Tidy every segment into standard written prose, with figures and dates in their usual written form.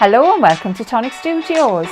Hello and welcome to Tonic Studios.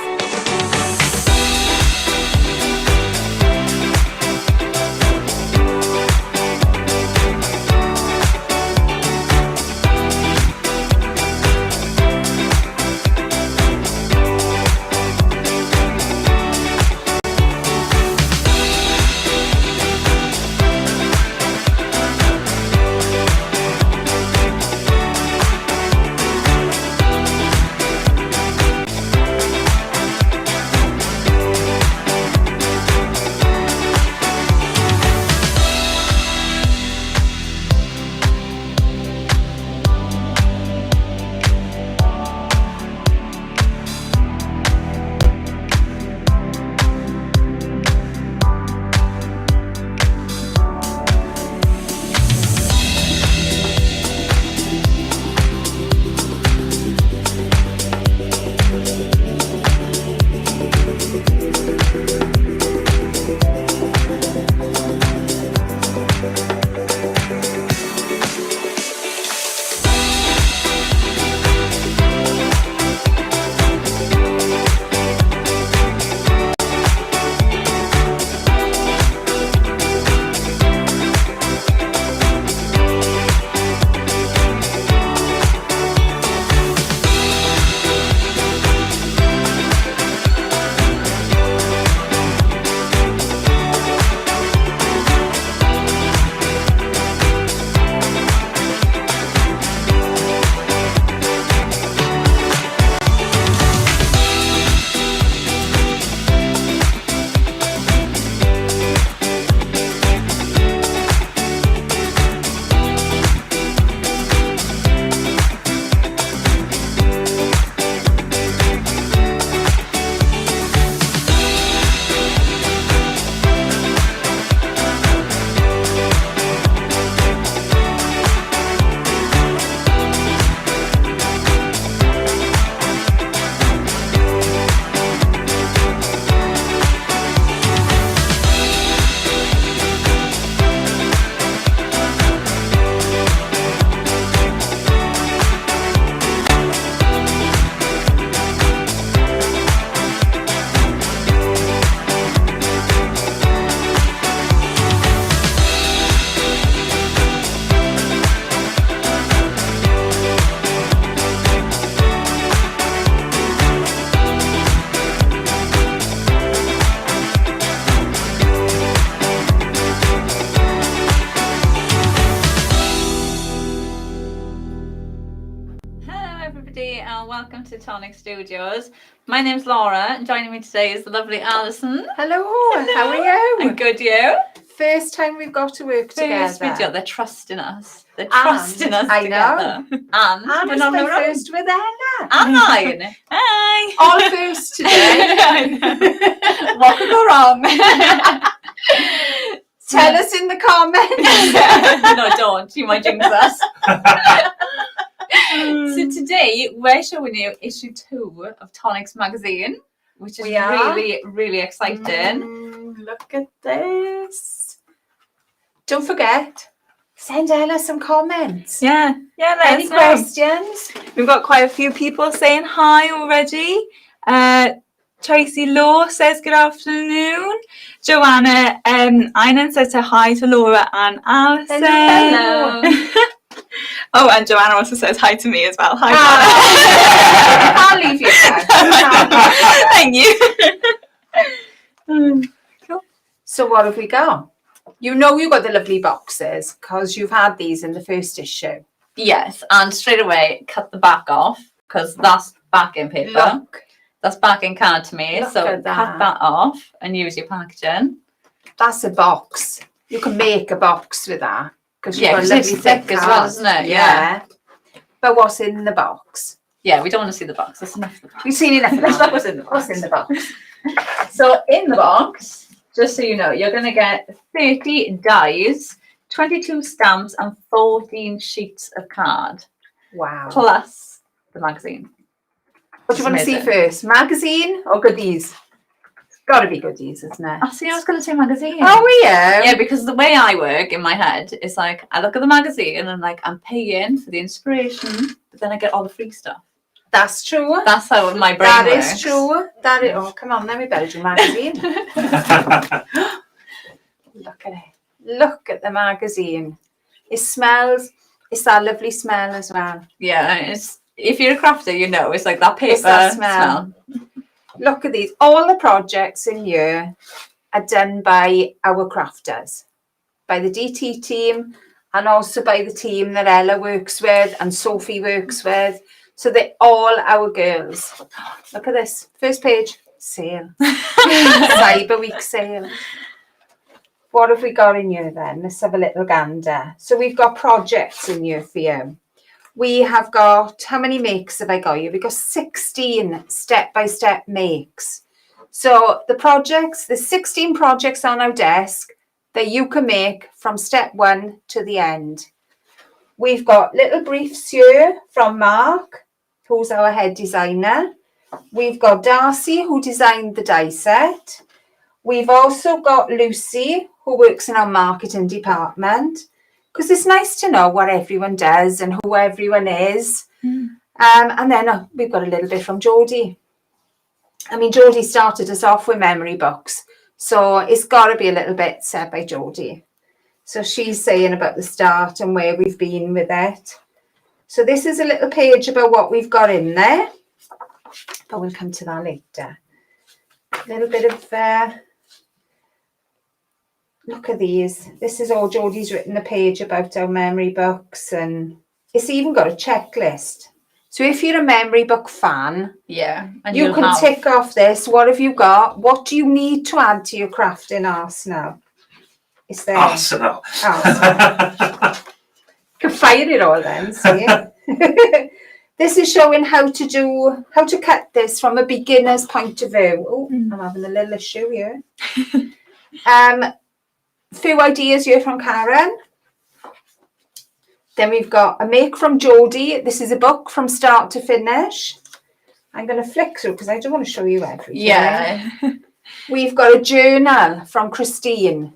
Welcome to Tonic Studios. My name's Laura and joining me today is the lovely Alison. Hello, how are you? And good, you? First time we've got to work together. Video. They're trusting us. They're trusting us I together. know. And we're not my first with Ella. And mine. Hi. All first today. What could go wrong? Tell us in the comments. No, don't. You might jinx us. So today we're showing you issue 2 of Tonic's magazine, which is really, really exciting. Look at this. Don't forget, send Ella some comments. Yeah. Any questions? We've got quite a few people saying hi already. Tracy Law says good afternoon. Joanna Einan says hi to Laura and Alison. Hello. Oh, and Joanna also says hi to me as well. Hi, I'll leave you there. Thank you. Cool. So what have we got? You know you got the lovely boxes because you've had these in the first issue. Yes, and straight away cut the back off because that's backing paper. Look. That's backing card to me. Look so at that. cut that off and use your packaging. That's a box. You can make a box with that. Because you've got a it's lovely thick as well, isn't it? Yeah. But what's in the box? Yeah, we don't want to see the box. That's enough of the box. We've seen enough of that. What's in the box? What's in the box? So in the box, just so you know, you're going to get 30 dies, 22 stamps and 14 sheets of card. Wow. Plus the magazine. What do you want to see first? Magazine or goodies? Got to be goodies, isn't it? I was going to say magazine. Oh, yeah. Yeah, because the way I work in my head is like I look at the magazine and like I'm paying for the inspiration, but then I get all the free stuff. That's true. That's how my brain That works. is true. Oh, come on, then we better do magazine. Look at it. Look at the magazine. It smells. It's that lovely smell as well. Yeah, it's if you're a crafter, you know it's like that paper It's that smell. Look at these. All the projects in here are done by our crafters, by the DT team, and also by the team that Ella works with and Sophie works with. So they're all our girls. Look at this. First page, sale. Cyber Week sale. What have we got in here then? Let's have a little gander. So we've got projects in here for you. We have got, how many makes have I got here? We've got 16 step-by-step makes. So the projects, there's 16 projects on our desk that you can make from step 1 to the end. We've got little briefs here from Mark, who's our head designer. We've got Darcy, who designed the die set. We've also got Lucy, who works in our marketing department, because it's nice to know what everyone does and who everyone is. And then we've got a little bit from Jodie. I mean, Jodie started us off with memory books, so it's got to be a little bit said by Jodie. So she's saying about the start and where we've been with it. So this is a little page about what we've got in there, but we'll come to that later. A little bit of, look at these. This is all Jodie's written a page about our memory books, and it's even got a checklist. So if you're a memory book fan, and you can tick off this. What have you got? What do you need to add to your crafting arsenal? It's there. Arsenal. Can fire it all then, see? This is showing how to cut this from a beginner's point of view. Oh, I'm having a little issue here. Few ideas here from Karen. Then we've got a make from Jodie. This is a book from start to finish. I'm going to flick through because I don't want to show you everything. Yeah. We've got a journal from Christine.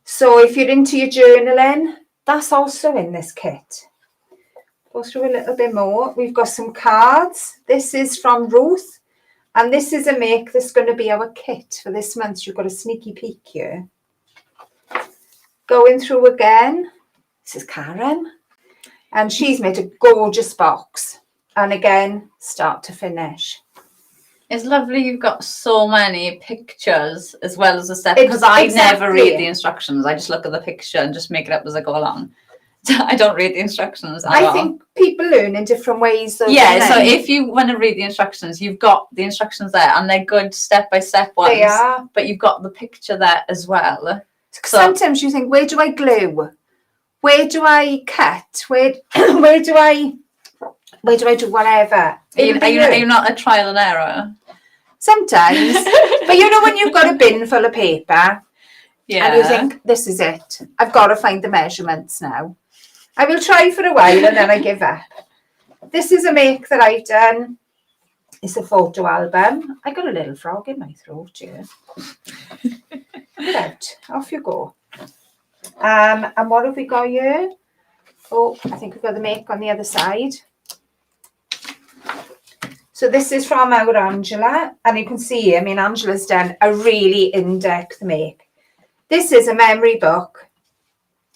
So if you're into your journaling, that's also in this kit. Go through a little bit more. We've got some cards. This is from Ruth. And this is a make that's going to be our kit for this month. You've got a sneaky peek here. Going through again. This is Karen. And she's made a gorgeous box. And again, start to finish. It's lovely you've got so many pictures as well as the steps, because I never read the instructions. I just look at the picture and just make it up as I go along. I don't read the instructions at all. I think people learn in different ways. Though, yeah, so if you want to read the instructions, you've got the instructions there, and they're good step-by-step ones. They are. But you've got the picture there as well. So, sometimes you think, where do I glue? Where do I cut? Where do I do whatever? Are you not a trial and error? Sometimes. But you know when you've got a bin full of paper, and you think, this is it. I've got to find the measurements now. I will try for a while and then I give up. This is a make that I've done. It's a photo album. I got a little frog in my throat here. Get out. Off you go. And what have we got here? Oh, I think we've got the make on the other side. So this is from our Angela. And you can see, I mean, Angela's done a really in-depth make. This is a memory book.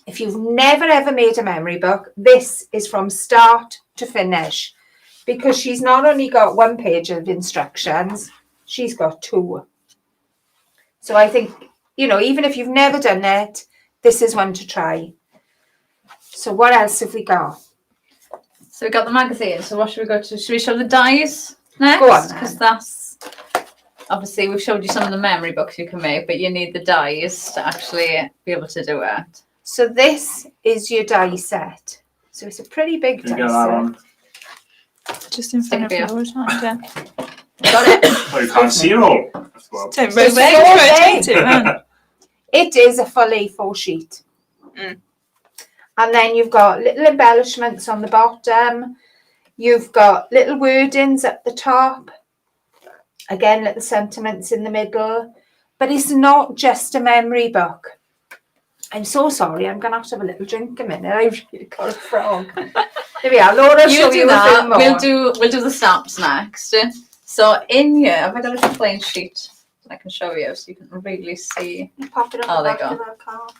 If you've never ever made a memory book, this is from start to finish, because she's not only got one page of instructions, she's got 2. So I think, you know, even if you've never done it, this is one to try. So what else have we got? So we got the magazine. So what should we go to? Should we show the dies next? Go on, because that's obviously we've showed you some of the memory books you can make, but you need the dies to actually be able to do it. So this is your die set. So it's a pretty big die set. Just in front of you. Got it. Oh, you can't see it all. It is a full A4 sheet. And then you've got little embellishments on the bottom. You've got little wordings at the top. Again, little sentiments in the middle. But it's not just a memory book. I'm so sorry. I'm going to have a little drink a minute. I really got a frog. There we are. Laura, You show do you that. a few more. We'll do the stamps next. So in here, I've got a little plain sheet that I can show you so you can really see. You pop it Oh, on the there back you of that card.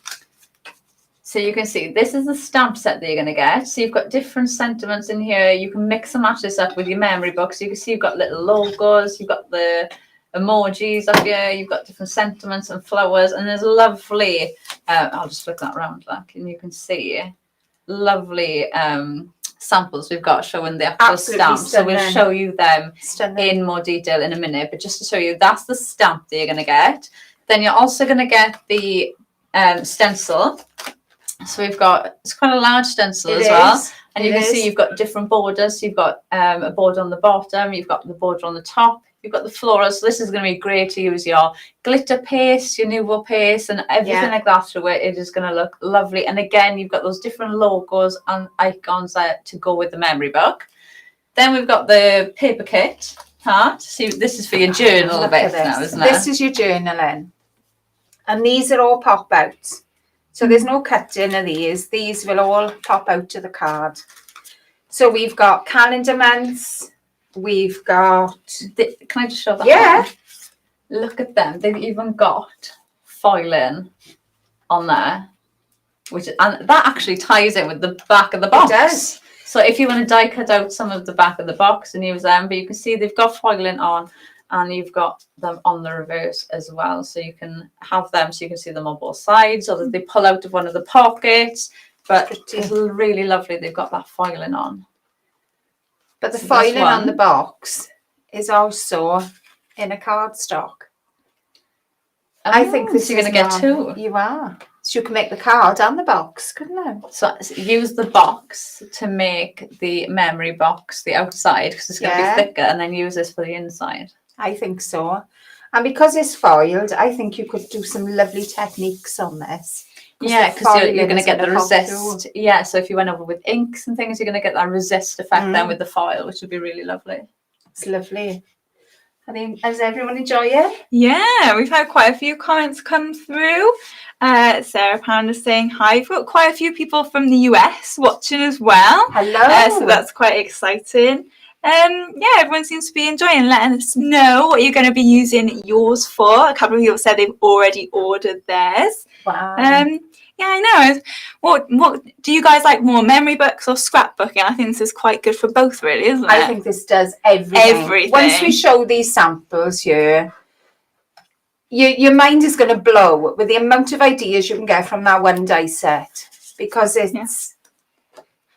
So you can see this is the stamp set that you're going to get. So you've got different sentiments in here. You can mix and match this up with your memory book. So you can see you've got little logos, you've got the emojis up here, you've got different sentiments and flowers, and there's lovely, I'll just flick that around, like, and you can see lovely samples we've got showing the actual Absolutely stamp. So we'll stunning. show you them Stunning. in more detail in a minute, but just to show you, that's the stamp that you're going to get. Then you're also going to get the stencil. So we've got, it's quite a large stencil as well. And you can see you've got different borders. So you've got a border on the bottom, you've got the border on the top, you've got the florals. So this is going to be great to use your glitter paste, your Nouveau paste, and everything like that through it. It is going to look lovely. And again, you've got those different logos and icons to go with the memory book. Then we've got the paper kit part. See, this is for your journal a bit now, isn't it? This is your journaling. And these are all pop outs. So there's no cutting of these. These will all pop out to the card. So we've got calendar months. We've got... Can I just show that? Yeah. One? Look at them. They've even got foiling on there. And that actually ties in with the back of the box. It does. So if you want to die cut out some of the back of the box and use them, but you can see they've got foiling on. And you've got them on the reverse as well. So you can have them so you can see them on both sides, or that they pull out of one of the pockets. But it's really lovely. They've got that foiling on. But the foiling on the box is also in a cardstock. I think this you're going to get two. You are. So you can make the card and the box, couldn't you? So use the box to make the memory box, the outside, because it's going to be thicker, and then use this for the inside. I think so. And because it's foiled, I think you could do some lovely techniques on this. Yeah, because you're going to get the resist. Yeah, so if you went over with inks and things, you're going to get that resist effect then with the foil, which would be really lovely. It's lovely. I mean, does everyone enjoy it? Yeah, we've had quite a few comments come through. Sarah Pound is saying hi. We've got quite a few people from the US watching as well. Hello. So that's quite exciting. Yeah, everyone seems to be enjoying letting us know what you're going to be using yours for. A couple of people said they've already ordered theirs. Wow. Yeah, I know. What do you guys like more, memory books or scrapbooking? I think this is quite good for both, really, isn't it? I think this does everything. Once we show these samples here, your mind is going to blow with the amount of ideas you can get from that one die set, because it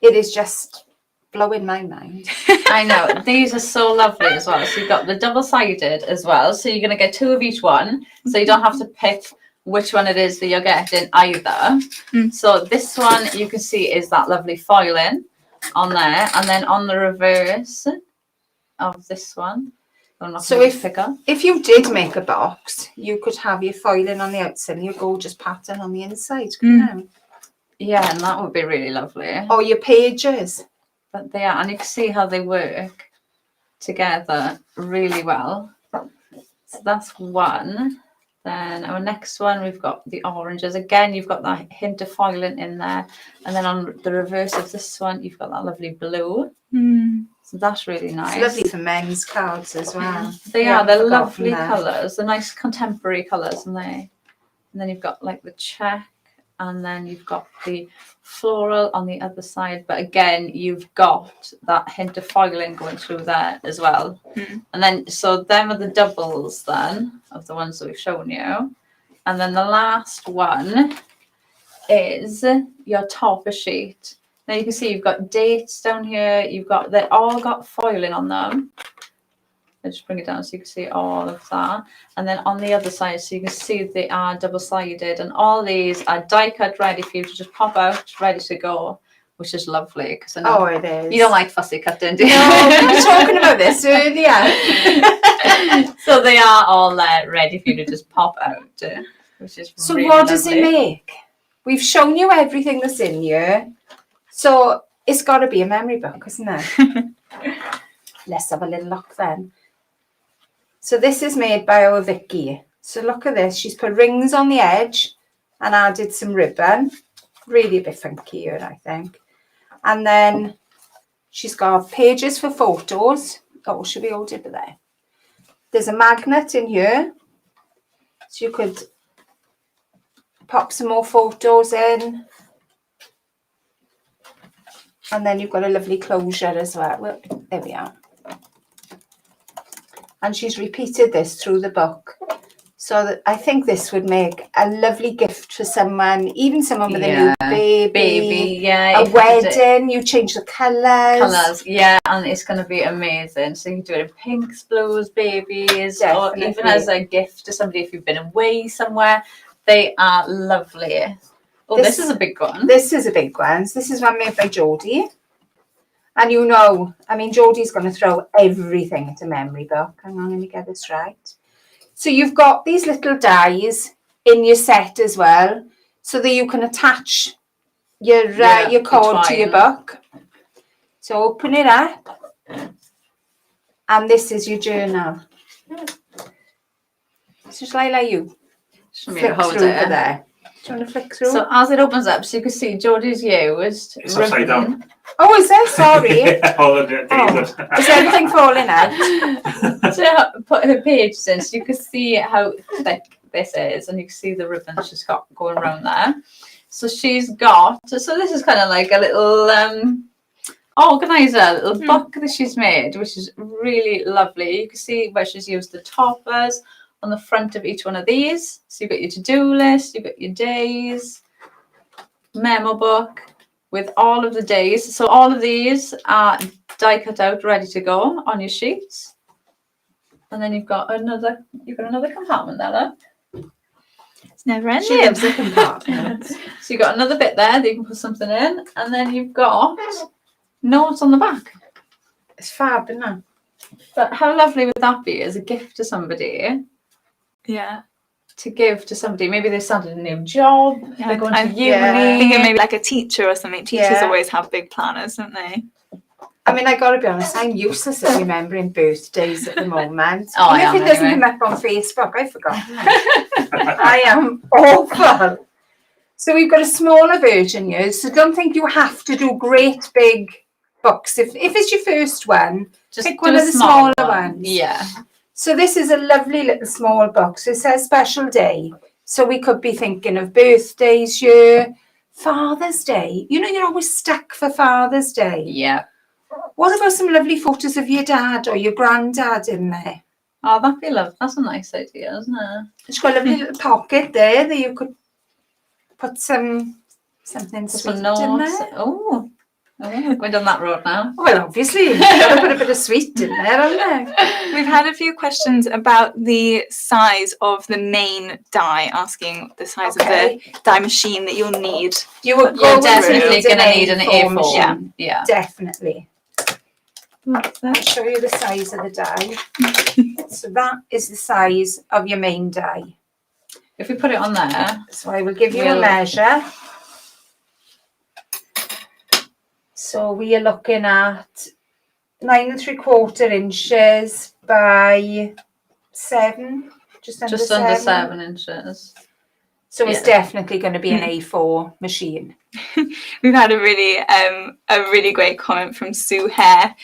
is just blowing my mind. I know. These are so lovely as well. So you've got the double-sided as well. So you're going to get two of each one. So you don't have to pick which one it is that you're getting either. So this one you can see is that lovely foiling on there. And then on the reverse of this one, so if you did make a box, you could have your foiling on the outside and your gorgeous pattern on the inside, couldn't you? Yeah, and that would be really lovely. Or your pages. But they are, and you can see how they work together really well. So that's one. Then our next one, we've got the oranges. Again, you've got that hint of foiling in there. And then on the reverse of this one, you've got that lovely blue. So that's really nice. It's lovely for men's cards as well. They're lovely colours. They're nice contemporary colours, and then you've got like the check, and then you've got the floral on the other side. But again, you've got that hint of foiling going through there as well. And then, so them are the doubles then of the ones that we've shown you. And then the last one is your topper sheet. Now you can see you've got dates down here. They all got foiling on them. I'll just bring it down so you can see all of that. And then on the other side, so you can see they are double-sided. And all these are die cut ready for you to just pop out, ready to go, which is lovely. Because I know it is. You don't like fussy cutting, do you? No, we were talking about this earlier. So they are all ready for you to just pop out, which is so really what lovely. does it make? We've shown you everything that's in here. So it's got to be a memory book, isn't it? Let's have a little look then. So this is made by our Vicky. So look at this. She's put rings on the edge and added some ribbon. Really a bit funky here, I think. And then She's got pages for photos. Oh, should we hold it there? There's a magnet in here. So you could pop some more photos in. And then you've got a lovely closure as well. There we are. And she's repeated this through the book. So that I think this would make a lovely gift for someone, even someone with a new baby, a wedding. You change the colours. And it's going to be amazing. So you can do it in pinks, blues, babies, Definitely. Or even as a gift to somebody if you've been away somewhere. They are lovely. Oh, this is a big one. This is a big one. This is one made by Jodie. And you know, I mean, Jodie's going to throw everything into memory book. Hang on, let me get this right. So you've got these little dies in your set as well, so that you can attach your card to your book. So open it up, and this is your journal. So shall I let you flick through over there? Do you want to flick through? So as it opens up, so you can see Jodie's used. It's upside down. Oh, is there? Sorry. Is everything falling out? So put her pages in, so you can see how thick this is, and you can see the ribbon she's got going around there. So she's got, so this is kind of like a little organizer, little book that she's made, which is really lovely. You can see where she's used the toppers on the front of each one of these. So you've got your to-do list, you've got your days, memo book with all of the days. So all of these are die cut out, ready to go on your sheets. And then you've got another compartment there, look. It's never ending. She loves a compartment. So you've got another bit there that you can put something in, and then you've got notes on the back. It's fab, isn't it? But how lovely would that be as a gift to somebody? Yeah. To give to somebody. Maybe they started a new job. They're going to uni. Thinking maybe like a teacher or something. Teachers always have big planners, don't they? I mean, I got to be honest, I'm useless at remembering birthdays at the moment. Oh, Even if it doesn't come up on Facebook, I forgot. I am awful. So we've got a smaller version here. So don't think you have to do great big books. If it's your first one, just pick one of the smaller ones. Yeah. So this is a lovely little small box. So it says special day. So we could be thinking of birthdays here, Father's Day. You know, you're always stuck for Father's Day. Yeah. What about some lovely photos of your dad or your granddad in there? Oh, that'd be lovely. That's a nice idea, isn't it? It's got a lovely little pocket there that you could put something sweet in there. Oh, going down that road now. Well, obviously, you've got to put a bit of sweet in there, haven't you? We've had a few questions about the size of the main die, asking the size of the die machine that you'll need. You're definitely going to need an A4 machine. Yeah. Definitely. I'll show you the size of the die. So that is the size of your main die. If we put it on there. So I will give you a measure. So we are looking at 9 3/4 inches by 7, just under 7 inches. So it's definitely going to be an A4 machine. We've had a really great comment from Sue Hare.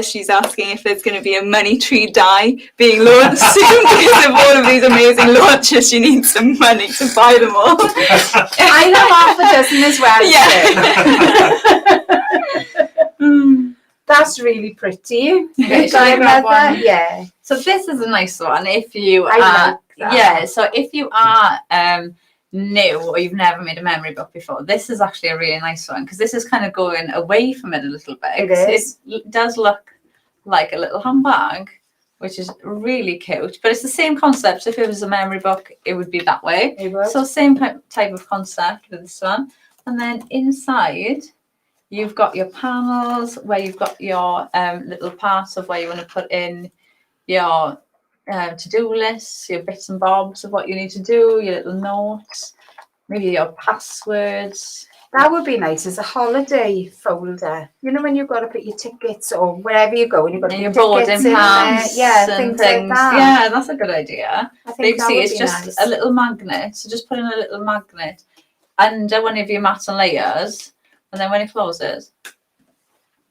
She's asking if there's going to be a money tree die being launched soon because of all of these amazing launches. She needs some money to buy them all. I know half a dozen as well. That's really pretty. Yeah. So this is a nice one. If you so if you are new or you've never made a memory book before, this is actually a really nice one because this is kind of going away from it a little bit. It does look like a little handbag, which is really cute, but it's the same concept. If it was a memory book, it would be that way. So same type of concept with this one. And then inside you've got your panels where you've got your little parts of where you want to put in your to-do lists, your bits and bobs of what you need to do, your little notes, maybe your passwords. That would be nice as a holiday folder. You know, when you've got to put your tickets or wherever you go and you've got to put your boarding pass, things like that. Yeah, that's a good idea. I think you see, it's just a little magnet. So just put in a little magnet under one of your mats and layers, and then when it closes,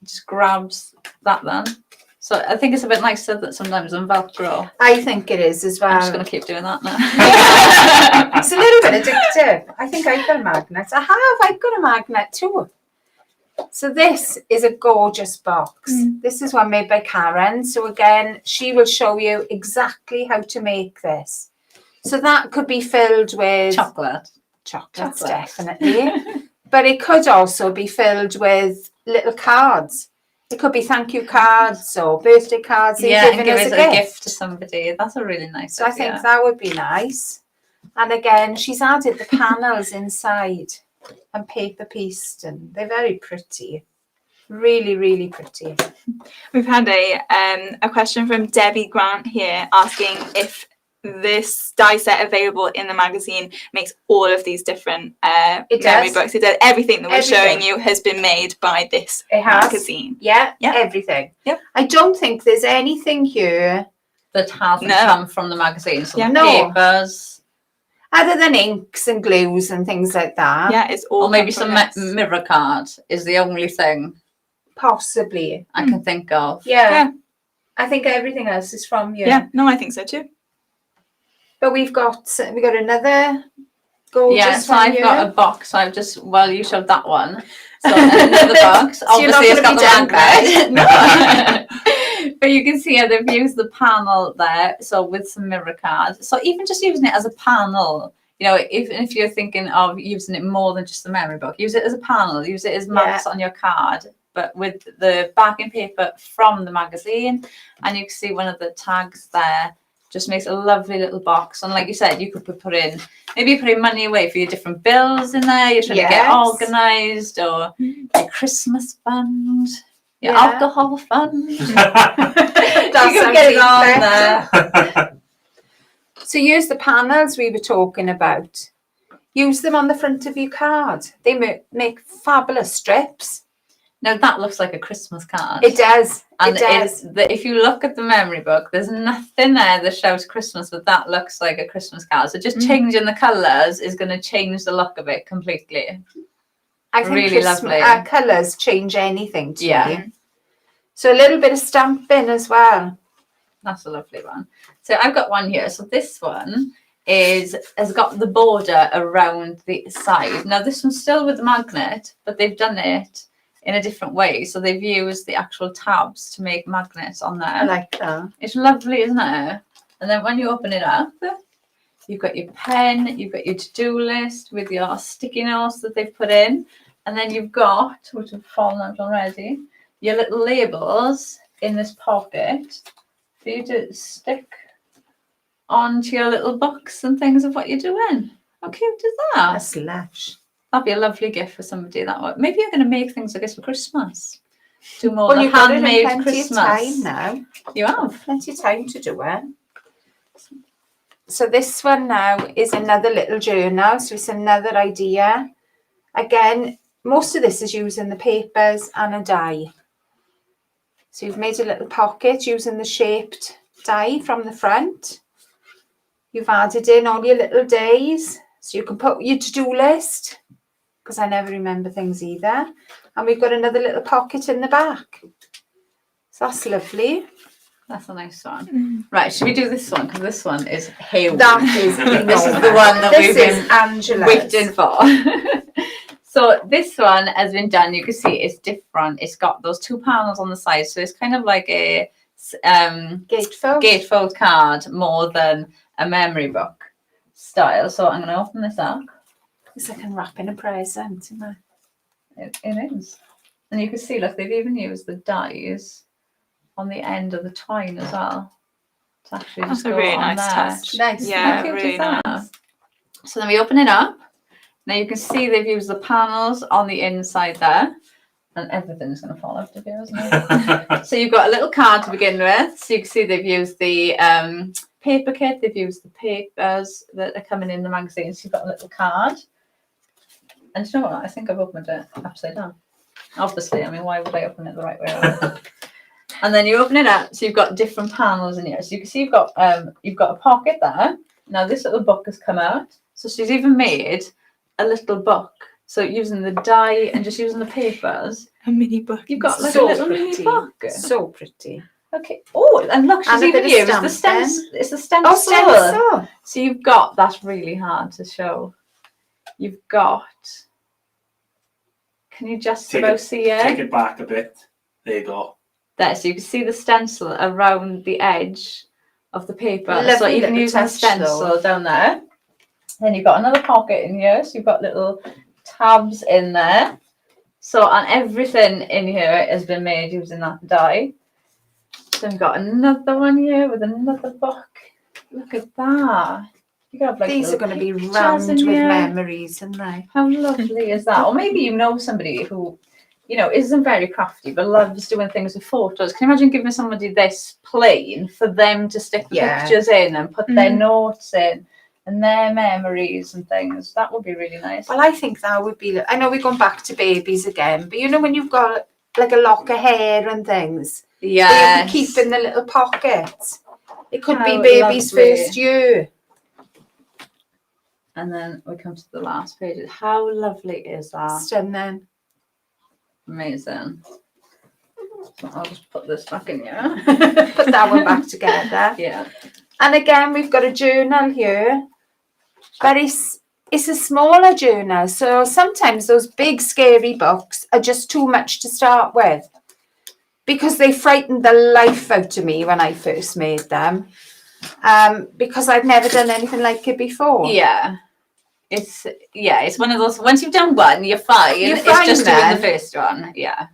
just grabs that then. So I think it's a bit nicer that sometimes than Velcro. I think it is as well. I'm just going to keep doing that now. It's a little bit addictive. I think I've got a magnet. I've got a magnet too. So this is a gorgeous box. This is one made by Karen. So again, she will show you exactly how to make this. So that could be filled with Chocolates, definitely. But it could also be filled with little cards. It could be thank you cards or birthday cards. Yeah, and give as it a gift to somebody. That's a really nice So I think that would be nice. And again, she's added the panels inside and paper pieced, and they're very pretty. Really, really pretty. We've had a question from Debbie Grant here asking if this die set available in the magazine makes all of these different memory books. It does. Everything that we're showing you has been made by this magazine. Yeah, everything. Yep. I don't think there's anything here that hasn't come from the magazine. So papers. Other than inks and glues and things like that. Yeah, it's all. Or maybe some mirror card is the only thing. Possibly. I can think of. Yeah. I think everything else is from you. Yeah, no, I think so too. But we got another gorgeous so I've got a box. I've just you showed that one. So another box. So obviously it's got the magnet. No. But you can see how they've used the panel there. So with some mirror cards. So even just using it as a panel, you know, if you're thinking of using it more than just the memory book, use it as a panel, use it as marks on your card, but with the backing paper from the magazine. And you can see one of the tags there. Just makes a lovely little box. And like you said, you could put in, maybe put in money away for your different bills in there. You're trying to get organised, or your Christmas fund, your alcohol fund. You can get it on there. So use the panels we were talking about. Use them on the front of your card. They make fabulous strips. Now that looks like a Christmas card. It does. And it does. If you look at the memory book, there's nothing there that shows Christmas, but that looks like a Christmas card. So just changing the colours is going to change the look of it completely. I think really lovely. Colours change anything to me. So a little bit of stamping as well. That's a lovely one. So I've got one here. So this one has got the border around the side. Now this one's still with the magnet, but they've done it in a different way. So they've used the actual tabs to make magnets on there. I like that. It's lovely, isn't it? And then when you open it up, you've got your pen, you've got your to-do list with your sticky notes that they've put in. And then you've got, which have fallen out already, your little labels in this pocket for you to stick onto your little books and things of what you're doing. How cute is that? That's lush. That'd be a lovely gift for somebody. That way, maybe you're going to make things, I guess, for Christmas. Do more Well, you've got handmade plenty Christmas. of time now. You have plenty of time to do it. So this one now is another little journal. So it's another idea. Again, most of this is using the papers and a die. So you've made a little pocket using the shaped die from the front. You've added in all your little days. So you can put your to-do list, because I never remember things either. And we've got another little pocket in the back. So that's lovely. That's a nice one. Right, should we do this one? Because this one is huge. That is this is the one that we've been waiting for. So this one has been done. You can see it's different. It's got those two panels on the side. So it's kind of like a gatefold card more than a memory book style. So I'm going to open this up. It's like unwrapping a present, isn't it? It is. And you can see, look, they've even used the dies on the end of the twine as well. To actually That's just a go really on nice there. touch. Nice. Yeah, How cute really is that? nice. So then we open it up. Now you can see they've used the panels on the inside there. And everything's going to fall out of here, isn't it? So you've got a little card to begin with. So you can see they've used the paper kit. They've used the papers that are coming in the magazine. So you've got a little card. And you know what? I think I've opened it upside down. Obviously, I mean, why would I open it the right way around? And then you open it up. So you've got different panels in here. So you can see you've got a pocket there. Now this little book has come out. So she's even made a little book So using the die and just using the papers, A mini book. you've got like So a little mini pretty. book. So pretty. Okay. Oh, and look, she's And a even bit of used the stamping. stencil. It's the stencil. Oh, stencil. So you've got, that's really hard to show. You've got, can you just Take about it- see it? Take it back a bit. There you go. There, so you can see the stencil around the edge of the paper. So Lovely even little using the touch, stencil though. down there. Then you've got another pocket in here, so you've got little tabs in there. So, and everything in here has been made using that die. Then we've got another one here with another book. Look at that. You could have like These are little going to be pictures rammed in with here. memories, aren't they? How lovely is that? Or maybe you know somebody who, you know, isn't very crafty but loves doing things with photos. Can you imagine giving somebody this plain for them to stick the Yeah. pictures in and put their notes in and their memories and things? That would be really nice. Well, I think that would be. I know we're going back to babies again, but you know when you've got like a lock of hair and things, Yeah. you keep in the little pockets. It could be How baby's lovely. first year. And then we come to the last page. How lovely is that? Stunning. Amazing. So I'll just put this back in here. Put that one back together. Yeah. And again, we've got a journal here, but it's a smaller journal. So sometimes those big scary books are just too much to start with, because they frightened the life out of me when I first made them, because I'd never done anything like it before. Yeah. It's one of those, once you've done one, you're fine. You're It's fine just then. doing the first one. Yeah.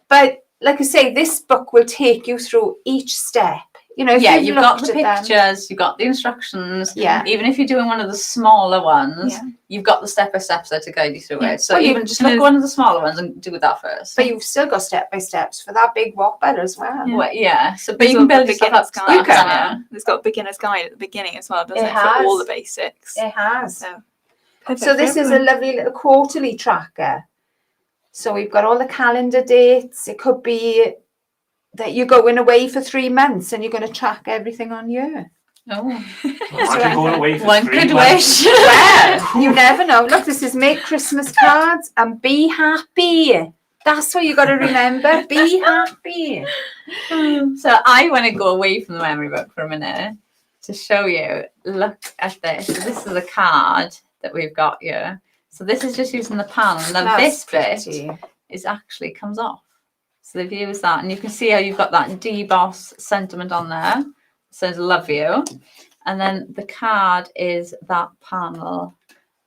But like I say, this book will take you through each step. You know, if Yeah, you've you've got looked the at them. pictures, you've got the instructions. Yeah. Even if you're doing one of the smaller ones, Yeah. you've got the step-by-steps there to guide you through Yeah. it. So Well, even just look at one of the smaller ones and do that first. But you've still got step by steps for that big whopper as well. Yeah. So, but There's you can all the build yourself beginner's up to guide. You can. that. It's got a beginner's guide at the beginning as well, doesn't It it? For all has. the basics. It has. So, perfect So for this is a everyone. lovely little quarterly tracker. So we've got all the calendar dates. It could be that you're going away for 3 months and you're going to track everything on you. Oh. Imagine going away for One 3 could months. wish. Well, you never know. Look, this is make Christmas cards and be happy. That's what you got to remember. Be happy. So I want to go away from the memory book for a minute to show you. Look at this. So this is a card that we've got here. So this is just using the panel. Now That's this bit pretty. is actually comes off. So they've used that, and you can see how you've got that deboss sentiment on there. It says "Love you," and then the card is that panel,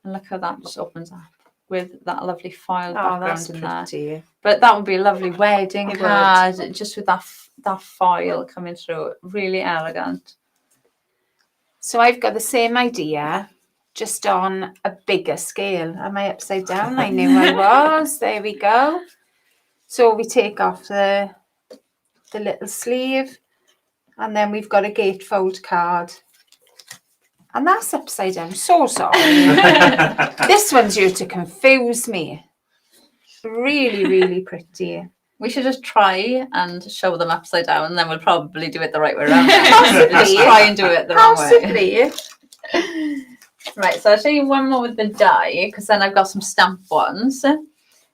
and look how that just opens up with that lovely foil Oh, background that's in there. pretty. But that would be a lovely wedding It card, just with that foil coming through. Really elegant. So I've got the same idea, just on a bigger scale. Am I upside down? I knew I was. There we go. So we take off the little sleeve, and then we've got a gatefold card. And that's upside down. So sorry. This one's here to confuse me. Really, really pretty. We should just try and show them upside down, and then we'll probably do it the right way around. Possibly. Just try and do it the wrong way. Possibly. Right, so I'll show you one more with the die, because then I've got some stamp ones.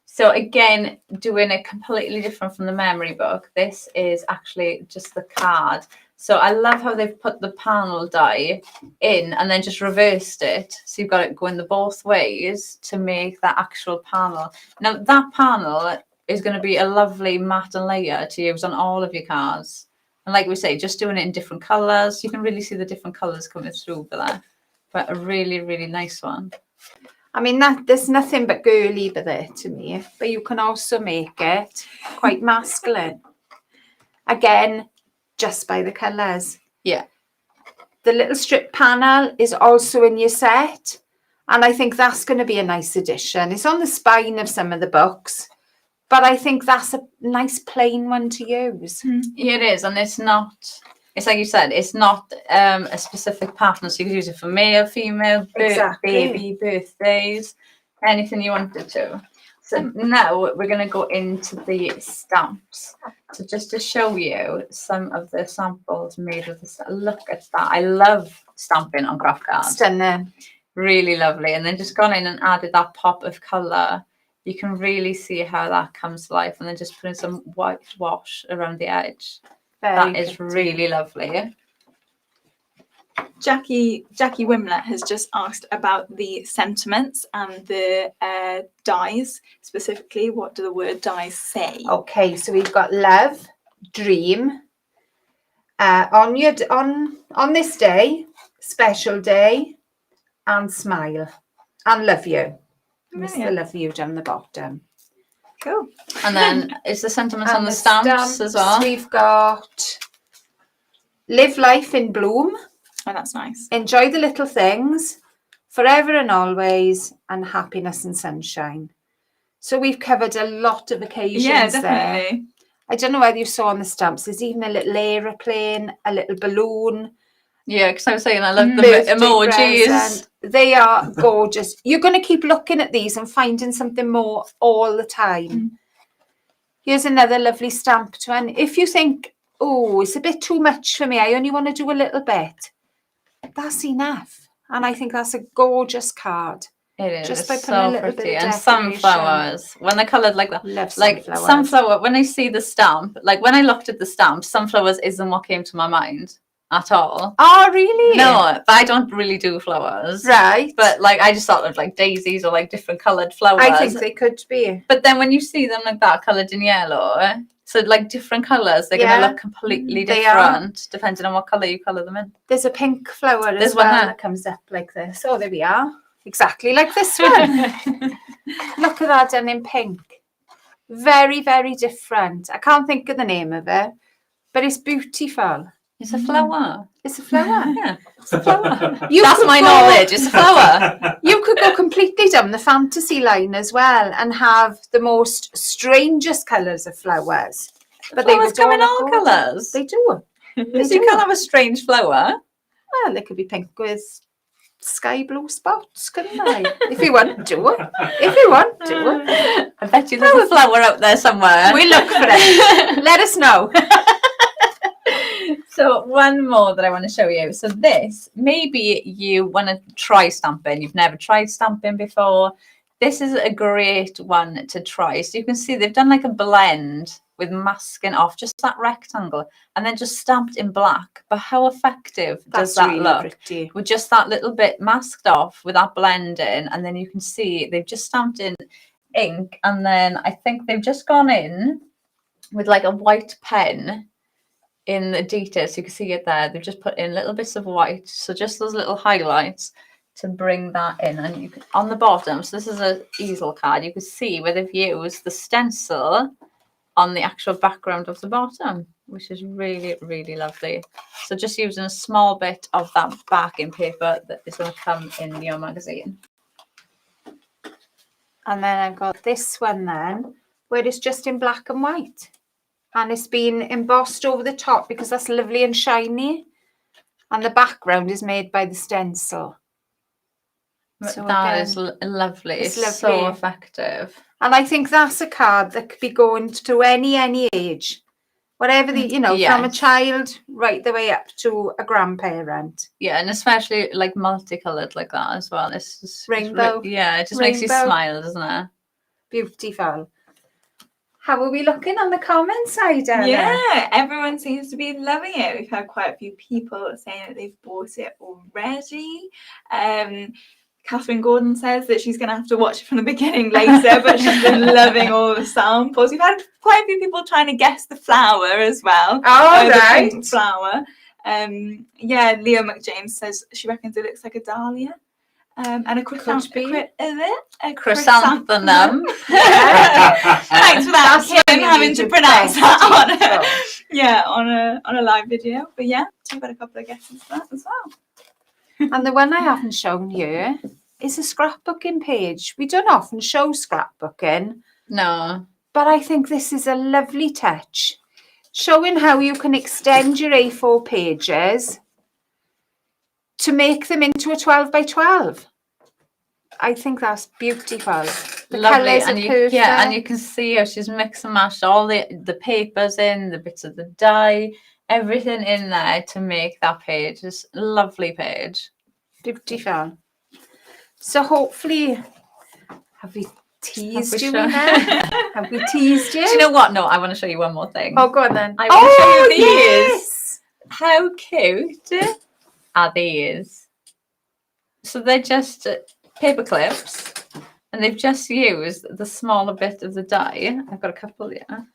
So again, doing it completely different from the memory book. This is actually just the card. So I love how they've put the panel die in and then just reversed it. So you've got it going the both ways to make that actual panel. Now that panel is going to be a lovely matte and layer to use on all of your cards. And like we say, just doing it in different colours. You can really see the different colours coming through for that. But a really, really nice one. I mean, there's nothing but girly with it to me, but you can also make it quite masculine. Again, just by the colours. Yeah. The little strip panel is also in your set, and I think that's going to be a nice addition. It's on the spine of some of the books, but I think that's a nice plain one to use. Yeah, it is, and it's like you said, it's not a specific pattern, so you can use it for male, female, Exactly. baby, birthdays, anything you wanted to. So now we're going to go into the stamps. So just to show you some of the samples made with this. Look at that. I love stamping on craft cards. Stunning. Really lovely. And then just gone in and added that pop of colour. You can really see how that comes to life. And then just putting some white wash around the edge. That is really lovely. Jackie Wimler has just asked about the sentiments and the dies. Specifically, what do the word dies say? Okay, so we've got love, dream. On this day, special day, and smile, and love you. Miss the love you down the bottom. Cool. And then is the sentiments on the stamps as well? We've got live life in bloom. Oh, that's nice. Enjoy the little things, forever and always, and happiness and sunshine. So we've covered a lot of occasions there. Definitely. I don't know whether you saw on the stamps, there's even a little aeroplane, a little balloon. Yeah, because I was saying I love the emojis. Present. They are gorgeous. You're going to keep looking at these and finding something more all the time. Here's another lovely stamped one. If you think, oh, it's a bit too much for me, I only want to do a little bit, that's enough. And I think that's a gorgeous card. It is. Just by It's putting a so little pretty. bit of And decoration. sunflowers, when they're coloured like that. Love like sunflowers. sunflower, when I see the stamp, like when I looked at the stamp, sunflowers isn't what came to my mind at all. Oh, really? No, but I don't really do flowers. Right. But like I just thought of like daisies or like different coloured flowers. I think they could be. But then when you see them like that, coloured in yellow, so like different colours, they're going to look completely They are. different depending on what colour you colour them in. There's a pink flower There's as well one there. that comes up like this. Oh, there we are. Exactly like this one. Look at that done in pink. Very, very different. I can't think of the name of it, but it's beautiful. It's a flower. It's a flower. Yeah. It's a flower. That's my knowledge. It's a flower. You could go completely down the fantasy line as well and have the most strangest colours of flowers. But they Flowers would come in look all gorgeous. colours. They do. So you can't have a strange flower. Well, they could be pink with sky blue spots, couldn't they? If you want to. If you want to. I bet you there's a flower out there somewhere. We look for it. Let us know. So one more that I want to show you. So this, maybe you want to try stamping. You've never tried stamping before. This is a great one to try. So you can see they've done like a blend with masking off just that rectangle and then just stamped in black. But how effective does that really look? pretty. With just that little bit masked off with that blend in, and then you can see they've just stamped in ink, and then I think they've just gone in with like a white pen in the details. You can see it there. They've just put in little bits of white, so just those little highlights to bring that in. And you can, on the bottom, so this is an easel card, you can see where they've used the stencil on the actual background of the bottom, which is really, really lovely. So just using a small bit of that backing paper that is going to come in your magazine. And then I've got this one then, where it's just in black and white. And it's been embossed over the top because that's lovely and shiny. And the background is made by the stencil. So That again, is lovely. it's It's lovely. so effective. And I think that's a card that could be going to any age. Whatever the, from a Yes. child right the way up to a grandparent. Yeah, and especially like multicolored like that as well. It's just Rainbow. yeah, it just makes you Rainbow. smile, doesn't it? Beautiful. How are we looking on the comment side, Anna? Yeah, everyone seems to be loving it. We've had quite a few people saying that they've bought it already. Catherine Gordon says that she's going to have to watch it from the beginning later, but she's been loving all the samples. We've had quite a few people trying to guess the flower as well. All The right. pink flower. Leo McJames says she reckons it looks like a dahlia. And a croissant. be. A Chrysanthemum. Thanks for that, That's when Kim, you having need to your pronounce best that detail. on a live video. But yeah, I've got a couple of guesses for that as well. And the one I haven't shown you is a scrapbooking page. We don't often show scrapbooking, No. but I think this is a lovely touch, showing how you can extend your A4 pages to make them into a 12 by 12. I think that's beautiful. The Lovely. colours are And you, perfect. yeah, and you can see how she's mixed and mashed all the papers in, the bits of the dye, everything in there to make that page. It's a lovely page. Beautiful. So hopefully, have we teased Have we you shown- in there? Have we teased you? Do you know what? No, I want to show you one more thing. Oh, go on then. I want to show you these. yes! How cute are these? So they're just paper clips, and they've just used the smaller bit of the die. I've got a couple here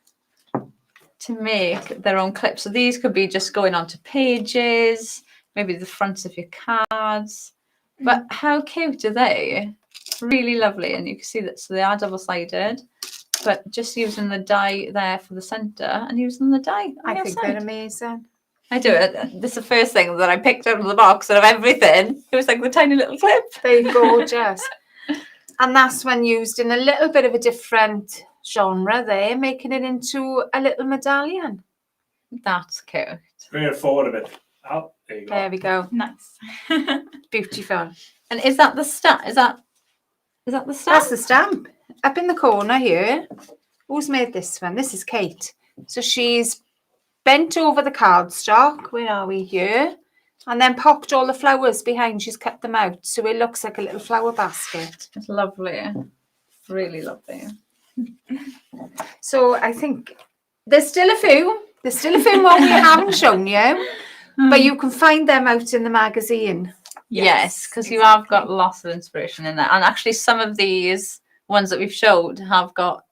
to make their own clips. So these could be just going onto pages, maybe the fronts of your cards. But how cute are they? Really lovely, and you can see that. So they are double-sided, but just using the die there for the center and using the die on I the think outside. they're amazing. I do it. This is the first thing that I picked out of the box out of everything. It was like the tiny little clip. They're gorgeous. And that's when used in a little bit of a different genre there, making it into a little medallion. That's cute. Bring it forward a bit. Oh, there you go. There we go. Nice. Beautiful. And is that the stamp? Is that the stamp? That's the stamp. Up in the corner here. Who's made this one? This is Kate. So she's bent over the cardstock. Where are we here? And then popped all the flowers behind. She's cut them out. So it looks like a little flower basket. It's lovely. Really lovely. So I think there's still a few. There's still a few more we haven't shown you. But you can find them out in the magazine. Yes, because you have got lots of inspiration in there. And actually some of these ones that we've showed have got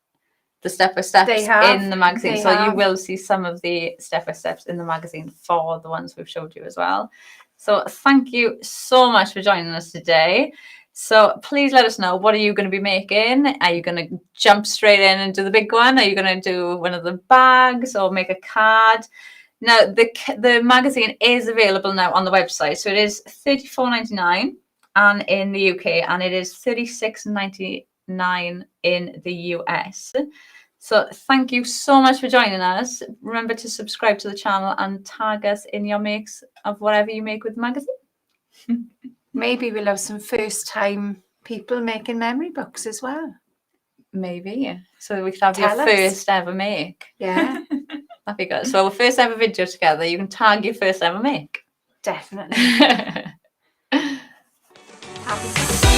the step-by-steps They have. in the magazine. They So you have. will see some of the step-by-steps in the magazine for the ones we've showed you as well. So thank you so much for joining us today. So please let us know, what are you going to be making? Are you going to jump straight in and do the big one? Are you going to do one of the bags or make a card? Now, the magazine is available now on the website. So it is $34.99 and in the UK, and it is $36.99 in the US. So thank you so much for joining us. Remember to subscribe to the channel and tag us in your makes of whatever you make with the magazine. Maybe we'll have some first-time people making memory books as well. Maybe. So we could have Tell your us. first ever make. Yeah, That'd be good. So our first ever video together, you can tag your first ever make. definitely. Happy